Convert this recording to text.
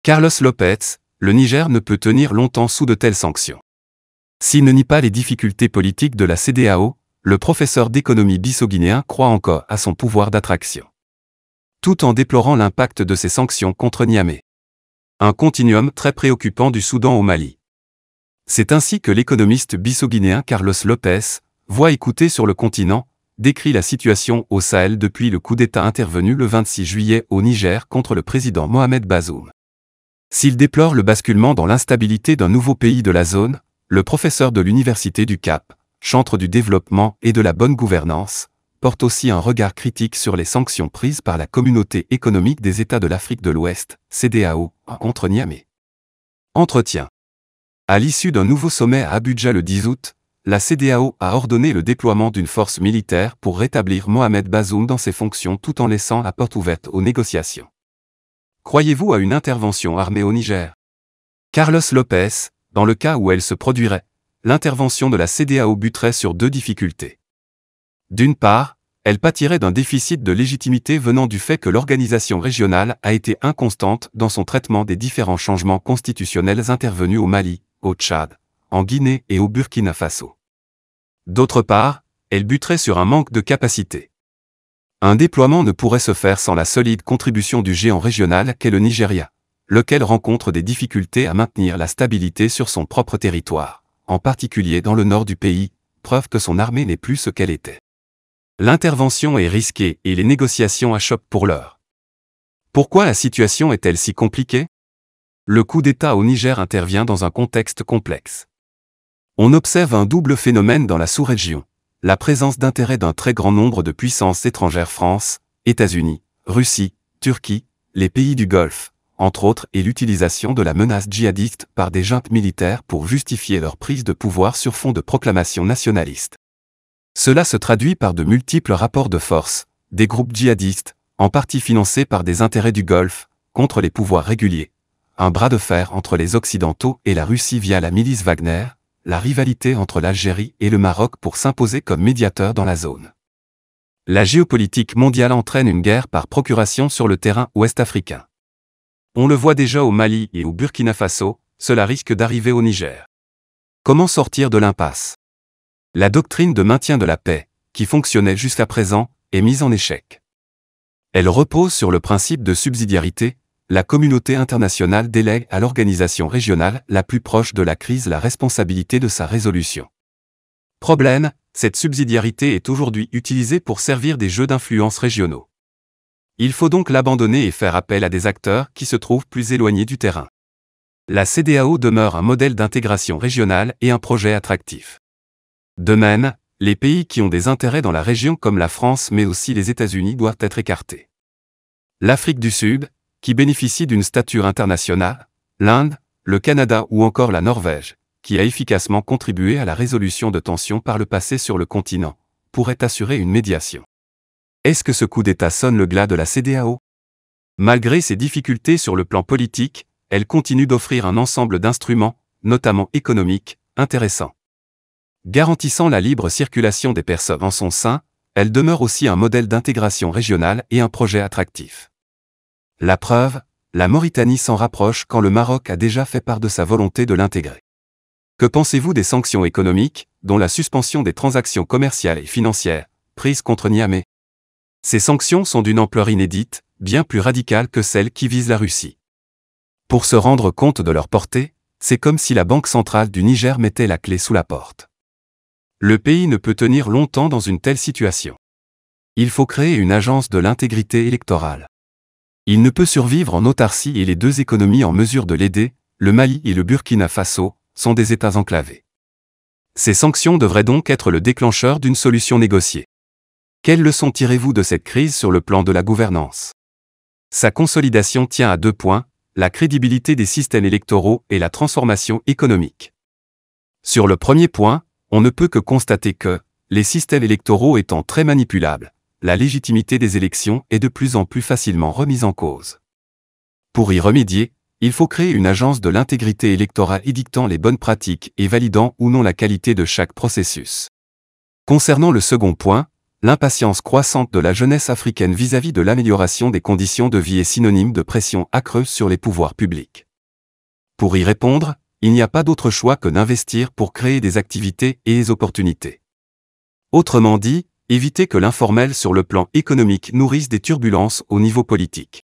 Carlos López, le Niger ne peut tenir longtemps sous de telles sanctions. S'il ne nie pas les difficultés politiques de la CEDEAO, le professeur d'économie bissau-guinéen croit encore à son pouvoir d'attraction. Tout en déplorant l'impact de ces sanctions contre Niamey. Un continuum très préoccupant du Soudan au Mali. C'est ainsi que l'économiste bissau-guinéen Carlos López, voix écoutée sur le continent, décrit la situation au Sahel depuis le coup d'État intervenu le 26 juillet au Niger contre le président Mohamed Bazoum. S'il déplore le basculement dans l'instabilité d'un nouveau pays de la zone, le professeur de l'Université du Cap, chantre du développement et de la bonne gouvernance, porte aussi un regard critique sur les sanctions prises par la Communauté économique des États de l'Afrique de l'Ouest, CEDEAO, contre Niamey. Entretien. À l'issue d'un nouveau sommet à Abuja le 10 août, la CEDEAO a ordonné le déploiement d'une force militaire pour rétablir Mohamed Bazoum dans ses fonctions tout en laissant la porte ouverte aux négociations. Croyez-vous à une intervention armée au Niger? Carlos López, dans le cas où elle se produirait, l'intervention de la CEDEAO buterait sur deux difficultés. D'une part, elle pâtirait d'un déficit de légitimité venant du fait que l'organisation régionale a été inconstante dans son traitement des différents changements constitutionnels intervenus au Mali, au Tchad, en Guinée et au Burkina Faso. D'autre part, elle buterait sur un manque de capacité. Un déploiement ne pourrait se faire sans la solide contribution du géant régional qu'est le Nigeria, lequel rencontre des difficultés à maintenir la stabilité sur son propre territoire, en particulier dans le nord du pays, preuve que son armée n'est plus ce qu'elle était. L'intervention est risquée et les négociations achoppent pour l'heure. Pourquoi la situation est-elle si compliquée? Le coup d'État au Niger intervient dans un contexte complexe. On observe un double phénomène dans la sous-région, la présence d'intérêts d'un très grand nombre de puissances étrangères France, États-Unis, Russie, Turquie, les pays du Golfe, entre autres, et l'utilisation de la menace djihadiste par des juntes militaires pour justifier leur prise de pouvoir sur fond de proclamations nationalistes. Cela se traduit par de multiples rapports de force, des groupes djihadistes, en partie financés par des intérêts du Golfe, contre les pouvoirs réguliers, un bras de fer entre les Occidentaux et la Russie via la milice Wagner, la rivalité entre l'Algérie et le Maroc pour s'imposer comme médiateur dans la zone. La géopolitique mondiale entraîne une guerre par procuration sur le terrain ouest-africain. On le voit déjà au Mali et au Burkina Faso, cela risque d'arriver au Niger. Comment sortir de l'impasse? La doctrine de maintien de la paix, qui fonctionnait jusqu'à présent, est mise en échec. Elle repose sur le principe de subsidiarité, la communauté internationale délègue à l'organisation régionale la plus proche de la crise la responsabilité de sa résolution. Problème, cette subsidiarité est aujourd'hui utilisée pour servir des jeux d'influence régionaux. Il faut donc l'abandonner et faire appel à des acteurs qui se trouvent plus éloignés du terrain. La CEDEAO demeure un modèle d'intégration régionale et un projet attractif. De même, les pays qui ont des intérêts dans la région comme la France mais aussi les États-Unis doivent être écartés. L'Afrique du Sud, qui bénéficie d'une stature internationale, l'Inde, le Canada ou encore la Norvège, qui a efficacement contribué à la résolution de tensions par le passé sur le continent, pourrait assurer une médiation. Est-ce que ce coup d'État sonne le glas de la CEDEAO? Malgré ses difficultés sur le plan politique, elle continue d'offrir un ensemble d'instruments, notamment économiques, intéressants. Garantissant la libre circulation des personnes en son sein, elle demeure aussi un modèle d'intégration régionale et un projet attractif. La preuve, la Mauritanie s'en rapproche quand le Maroc a déjà fait part de sa volonté de l'intégrer. Que pensez-vous des sanctions économiques, dont la suspension des transactions commerciales et financières, prises contre Niamey? Ces sanctions sont d'une ampleur inédite, bien plus radicales que celles qui visent la Russie. Pour se rendre compte de leur portée, c'est comme si la Banque centrale du Niger mettait la clé sous la porte. Le pays ne peut tenir longtemps dans une telle situation. Il faut créer une agence de l'intégrité électorale. Il ne peut survivre en autarcie et les deux économies en mesure de l'aider, le Mali et le Burkina Faso, sont des États enclavés. Ces sanctions devraient donc être le déclencheur d'une solution négociée. Quelles leçons tirez-vous de cette crise sur le plan de la gouvernance? Sa consolidation tient à 2 points, la crédibilité des systèmes électoraux et la transformation économique. Sur le premier point, on ne peut que constater que, les systèmes électoraux étant très manipulables, la légitimité des élections est de plus en plus facilement remise en cause. Pour y remédier, il faut créer une agence de l'intégrité électorale édictant les bonnes pratiques et validant ou non la qualité de chaque processus. Concernant le second point, L'impatience croissante de la jeunesse africaine vis-à-vis de l'amélioration des conditions de vie est synonyme de pression accrue sur les pouvoirs publics. Pour y répondre, il n'y a pas d'autre choix que d'investir pour créer des activités et des opportunités. Autrement dit, éviter que l'informel sur le plan économique nourrisse des turbulences au niveau politique.